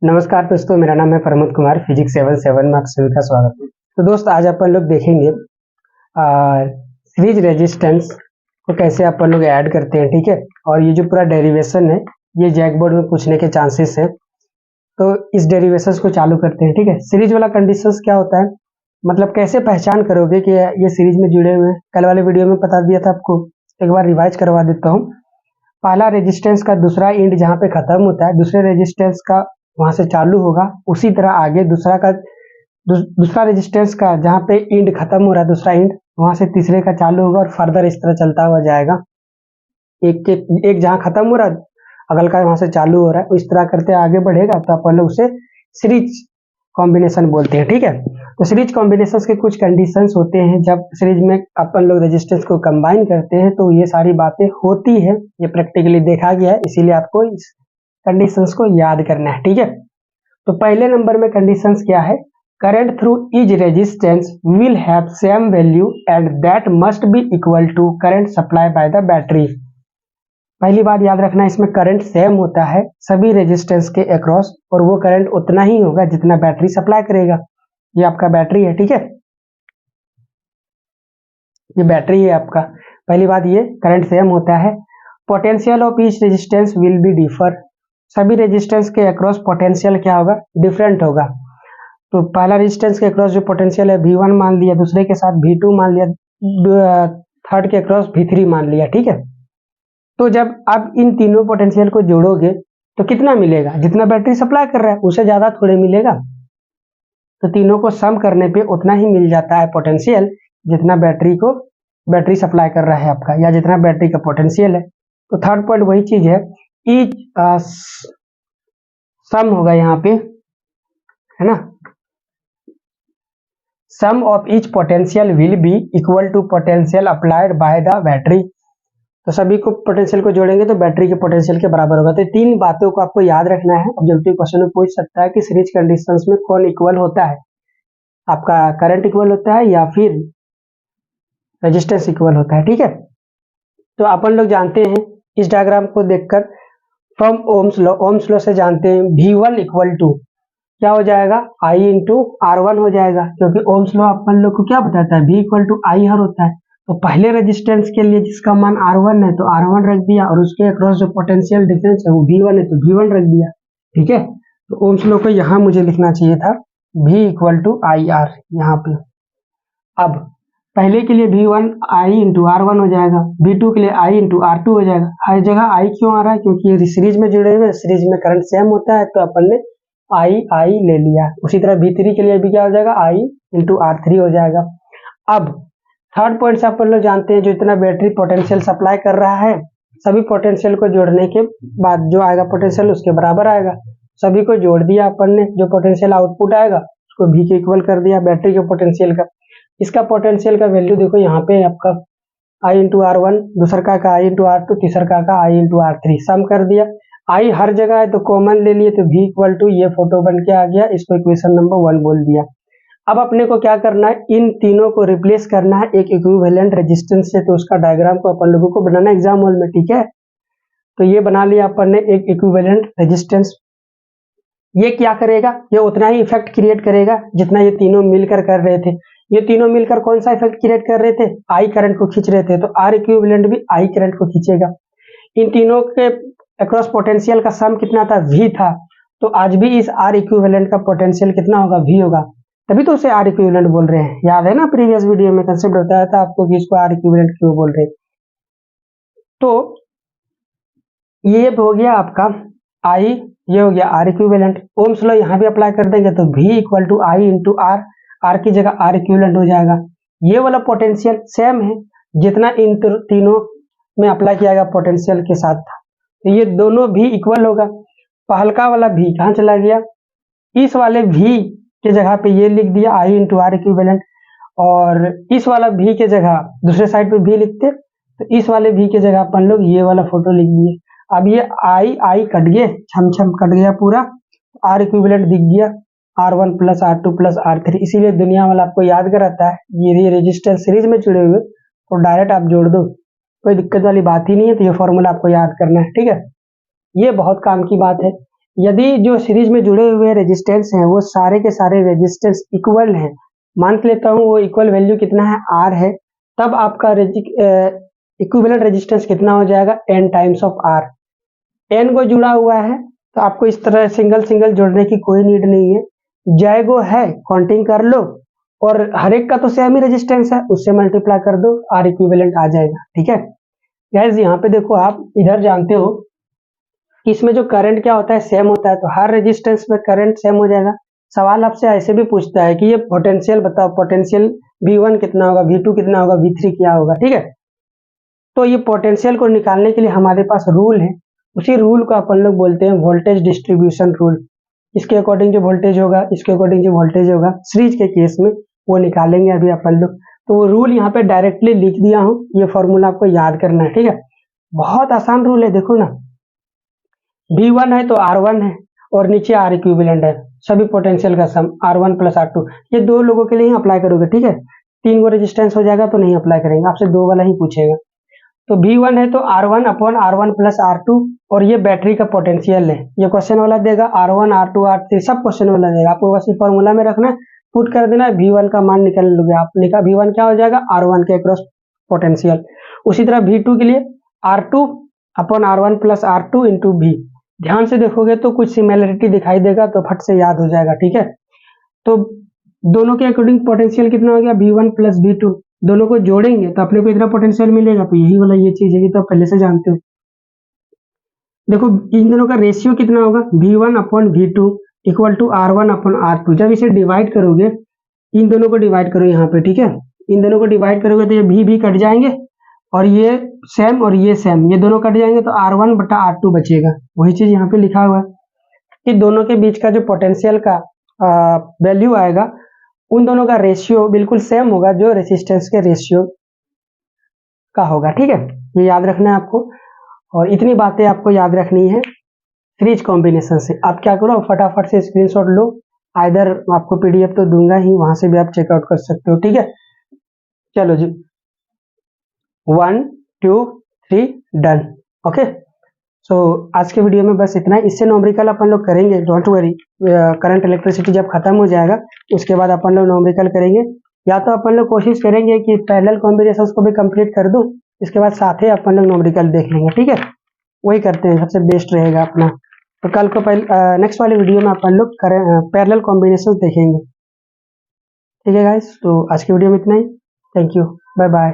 नमस्कार दोस्तों, मेरा नाम है प्रमोद कुमार। फिजिक्स 77 में आप सभी का स्वागत है। तो दोस्त, आज अपन लोग देखेंगे सीरीज रेजिस्टेंस को कैसे अपन लोग ऐड करते हैं, ठीक है। और ये जो पूरा डेरिवेशन है, ये जैक बोर्ड में पूछने के चांसेस है, तो इस डेरिवेशन को चालू करते हैं, ठीक है। सीरीज वाला कंडीशंस क्या होता है, मतलब कैसे पहचान करोगे कि ये सीरीज में जुड़े हुए हैं। कल वाले वीडियो में बता दिया था आपको, एक बार रिवाइज करवा देता हूँ। पहला रेजिस्टेंस का दूसरा इंड जहाँ पे खत्म होता है, दूसरे रेजिस्टेंस का वहां से चालू होगा, उसी तरह आगे दूसरा रेजिस्टेंस का जहाँ पे इंड खत्म हो रहा है, दूसरा इंड वहां से तीसरे का चालू होगा और फर्दर इस तरह चलता हुआ जाएगा। एक जहाँ खत्म हो रहा है, अगल का वहां से चालू हो रहा है, इस तरह करते आगे बढ़ेगा, तो अपन लोग उसे सीरीज कॉम्बिनेशन बोलते हैं, ठीक है। तो सीरीज कॉम्बिनेशन के कुछ कंडीशंस होते हैं, जब सीरीज में अपन लोग रेजिस्टेंस को कंबाइन करते हैं तो ये सारी बातें होती है। ये प्रैक्टिकली देखा गया है, इसीलिए आपको इस कंडीशंस को याद करना है, ठीक है। तो पहले नंबर में कंडीशंस क्या है, current through each resistance will have same value and that must be equal to current supply by the battery. पहली बात याद रखना, इसमें करंट सेम होता है सभी रेजिस्टेंस के अक्रॉस, और वो करंट उतना ही होगा जितना बैटरी सप्लाई करेगा। ये आपका बैटरी है, ठीक है, ये बैटरी है आपका। पहली बात ये करंट सेम होता है। Potential of each resistance will be differ, सभी रेजिस्टेंस के अक्रॉस पोटेंशियल क्या होगा, डिफरेंट होगा। तो पहला रेजिस्टेंस के अक्रॉस जो पोटेंशियल है V1 मान लिया, दूसरे के साथ V2 मान लिया, थर्ड के अक्रॉस V3 मान लिया, ठीक है। तो जब आप इन तीनों पोटेंशियल को जोड़ोगे तो कितना मिलेगा, जितना बैटरी सप्लाई कर रहा है उससे ज्यादा थोड़े मिलेगा। तो तीनों को सम करने पे उतना ही मिल जाता है पोटेंशियल जितना बैटरी सप्लाई कर रहा है आपका, या जितना बैटरी का पोटेंशियल है। तो थर्ड पॉइंट वही चीज है, ईच सम होगा यहाँ पे, है ना। Sum of each potential will be equal to potential applied by the battery. तो सभी को पोटेंशियल को जोड़ेंगे तो बैटरी के पोटेंशियल के बराबर होगा। तो तीन बातों को आपको याद रखना है। ऑब्जेक्टिव क्वेश्चन में पूछ सकता है कि सीरीज कंडीशंस में कौन इक्वल होता है, आपका करंट इक्वल होता है या फिर रेजिस्टेंस इक्वल होता है, ठीक है। तो अपन लोग जानते हैं इस डायग्राम को देखकर, फ्रॉम ओम्स लॉ से जानते हैं V1 इक्वल टू क्या हो जाएगा, I इंटू R1 हो जाएगा, क्योंकि ओम्स लॉ अपन लोग को क्या बताता है, V इक्वल टू I हर होता है। तो पहले रेजिस्टेंस के लिए जिसका मान R1 है तो R1 रख दिया, और उसके अक्रॉस जो पोटेंशियल डिफरेंस है वो V1 है तो V1 रख दिया, ठीक है। तो ओम्स लॉ को यहाँ मुझे लिखना चाहिए था V इक्वल टू IR यहाँ पे। अब पहले के लिए V1 I इंटू R1 हो जाएगा, V2 के लिए I इंटू R2 हो जाएगा। हर जगह I क्यों आ रहा है, क्योंकि ये सीरीज में जुड़े हुए, सीरीज में करंट सेम होता है, तो अपन ने I ले लिया। उसी तरह V3 के लिए भी क्या हो जाएगा, I इंटू R3 हो जाएगा। अब थर्ड पॉइंट से अपन लोग जानते हैं, जो इतना बैटरी पोटेंशियल सप्लाई कर रहा है, सभी पोटेंशियल को जोड़ने के बाद जो आएगा पोटेंशियल उसके बराबर आएगा। सभी को जोड़ दिया अपन ने, जो पोटेंशियल आउटपुट आएगा उसको V के इक्वल कर दिया बैटरी के पोटेंशियल का। इसका पोटेंशियल का वैल्यू देखो यहाँ पे आपका I इंटू R1, दूसर का I इंटू R2, तीसर का I इंटू R3, सम कर दिया। I हर जगह है तो कॉमन ले लिए, तो V इक्वल टू ये फोटो बन के आ गया, इसको इक्वेशन नंबर 1 बोल दिया। अब अपने को क्या करना है, इन तीनों को रिप्लेस करना है एक इक्विवेलेंट रेजिस्टेंस से। तो उसका डायग्राम को अपन लोगों को बनाना एग्जाम हॉल में, ठीक है। तो ये बना लिया अपन ने एक इक्विवेलेंट रेजिस्टेंस। ये क्या करेगा, ये उतना ही इफेक्ट क्रिएट करेगा जितना ये तीनों मिलकर कर रहे थे। ये तीनों मिलकर कौन सा इफेक्ट क्रिएट कर रहे थे, I करंट को खींच रहे थे, तो R इक्विवेलेंट भी I करंट को खींचेगा। इन तीनों के अक्रॉस पोटेंशियल का सम कितना था, V था, तो आज भी इस R इक्विवेलेंट का पोटेंशियल कितना होगा, V होगा, तभी तो उसे R इक्विवेलेंट बोल रहे हैं। याद है ना, प्रीवियस वीडियो में कंसेप्ट बताया था आपको कि इसको R इक्विवेलेंट क्यों बोल रहे हैं। तो ये हो गया आपका I, ये हो गया R इक्विवेलेंट। ओम्स लॉ यहाँ भी अप्लाई कर देंगे तो V equal to I into R की जगह R इक्विवेलेंट हो जाएगा। ये वाला पोटेंशियल सेम है जितना इन तीनों में अप्लाई किया गया पोटेंशियल के साथ था, तो ये दोनों भी इक्वल होगा। हल्का वाला V कहाँ चला गया, इस वाले V के जगह पे ये लिख दिया I इंटू R इक्विवेलेंट, और इस वाला V के जगह दूसरे साइड पे V लिखते, तो इस वाले V के जगह अपन लोग ये वाला फोटो लिख दिए। अब ये I कट गए, छम कट गया पूरा, R इक्विवेलेंट दिख गया, R1 plus R2 plus R3। इसीलिए दुनिया वाला आपको याद कराता है, ये रेजिस्टेंस सीरीज में जुड़े हुए तो डायरेक्ट आप जोड़ दो, कोई दिक्कत वाली बात ही नहीं है। तो ये फॉर्मूला आपको याद करना है, ठीक है। ये बहुत काम की बात है, यदि जो सीरीज में जुड़े हुए रेजिस्टेंस हैं वो सारे के सारे रेजिस्टेंस इक्वल हैं, मान के लेता हूँ वो इक्वल वैल्यू कितना है R है, तब आपका इक्विवेलेंट रेजिस्टेंस कितना हो जाएगा n times of R। n को जुड़ा हुआ है तो आपको इस तरह सिंगल सिंगल जोड़ने की कोई नीड नहीं है, जयगो है काउंटिंग कर लो और हर एक का तो सेम ही रेजिस्टेंस है, उससे मल्टीप्लाई कर दो, R इक्विवेलेंट आ जाएगा। ठीक है गाइस, यहाँ पे देखो आप इधर जानते हो कि इसमें जो करंट क्या होता है सेम होता है, तो हर रेजिस्टेंस में करंट सेम हो जाएगा। सवाल आपसे ऐसे भी पूछता है कि ये पोटेंशियल बताओ, पोटेंशियल V1 कितना होगा, V2 कितना होगा, V3 क्या होगा। ठीक है, तो ये पोटेंशियल को निकालने के लिए हमारे पास रूल है, उसी रूल को अपन लोग बोलते हैं वोल्टेज डिस्ट्रीब्यूशन रूल। इसके अकॉर्डिंग जो वोल्टेज होगा, इसके अकॉर्डिंग जो वोल्टेज होगा सीरीज के केस में वो निकालेंगे अभी अपन लोग। तो वो रूल यहाँ पे डायरेक्टली लिख दिया हूँ, ये फॉर्मूला आपको याद करना है। ठीक है, बहुत आसान रूल है, देखो ना, V1 है तो R1 है और नीचे R इक्विवेलेंट है, सभी पोटेंशियल का सम R1 प्लस R2, ये दो लोगों के लिए ही अप्लाई करोगे। ठीक है, तीन को रेजिस्टेंस हो जाएगा तो नहीं अप्लाई करेंगे, आपसे दो वाला ही पूछेगा। तो V1 है तो R1 upon R1 plus R2, और ये बैटरी का पोटेंशियल है, ये क्वेश्चन वाला देगा R1 R2 R3 सब क्वेश्चन वाला देगा, आपको बस फॉर्मूला में रखना है, पुट कर देना है, V1 का मान निकल लोगे आप, लिखा V1 क्या हो जाएगा R1 के अक्रॉस पोटेंशियल। उसी तरह V2 के लिए R2 upon R1 plus R2 into V, ध्यान से देखोगे तो कुछ सिमिलरिटी दिखाई देगा तो फट से याद हो जाएगा। ठीक है, तो दोनों के अकॉर्डिंग पोटेंशियल कितना हो गया V1 प्लस V2, दोनों को जोड़ेंगे तो अपने को इतना पोटेंशियल मिलेगा, तो यही वाला ये चीज है, ये तो पहले से जानते हो। देखो इन दोनों का रेशियो कितना होगा, V1 upon V2 equal to R1 upon R2। जब इसे डिवाइड करोगे, इन दोनों को डिवाइड करो यहाँ पे। ठीक है, इन दोनों को डिवाइड करोगे तो ये भी कट जाएंगे और ये सेम और ये सेम, ये दोनों कट जाएंगे तो R1 बटा R2 बचेगा। वही चीज यहाँ पे लिखा हुआ है कि दोनों के बीच का जो पोटेंशियल का वैल्यू आएगा, उन दोनों का रेशियो बिल्कुल सेम होगा जो रेसिस्टेंस के रेशियो का होगा। ठीक है, ये याद रखना है आपको, और इतनी बातें आपको याद रखनी है सीरीज कॉम्बिनेशन से। आप क्या करो, फटाफट से स्क्रीनशॉट लो, आइदर आपको PDF तो दूंगा ही, वहां से भी आप चेकआउट कर सकते हो। ठीक है, चलो जी, 1 2 3 डन। ओके, सो आज के वीडियो में बस इतना ही। इससे न्यूमेरिकल अपन लोग करेंगे, डोंट वरी, करंट इलेक्ट्रिसिटी जब खत्म हो जाएगा उसके बाद अपन लोग न्यूमेरिकल करेंगे, या तो अपन लोग कोशिश करेंगे कि पैरेलल कॉम्बिनेशंस को भी कंप्लीट कर दूं, इसके बाद साथ ही अपन लोग न्यूमेरिकल देख लेंगे। ठीक है, वही करते हैं, सबसे बेस्ट रहेगा अपना। तो कल को नेक्स्ट वाले वीडियो में अपन लोग पैरेलल कॉम्बिनेशंस देखेंगे। ठीक है गाइस, तो आज की वीडियो में इतना ही, थैंक यू, बाय बाय।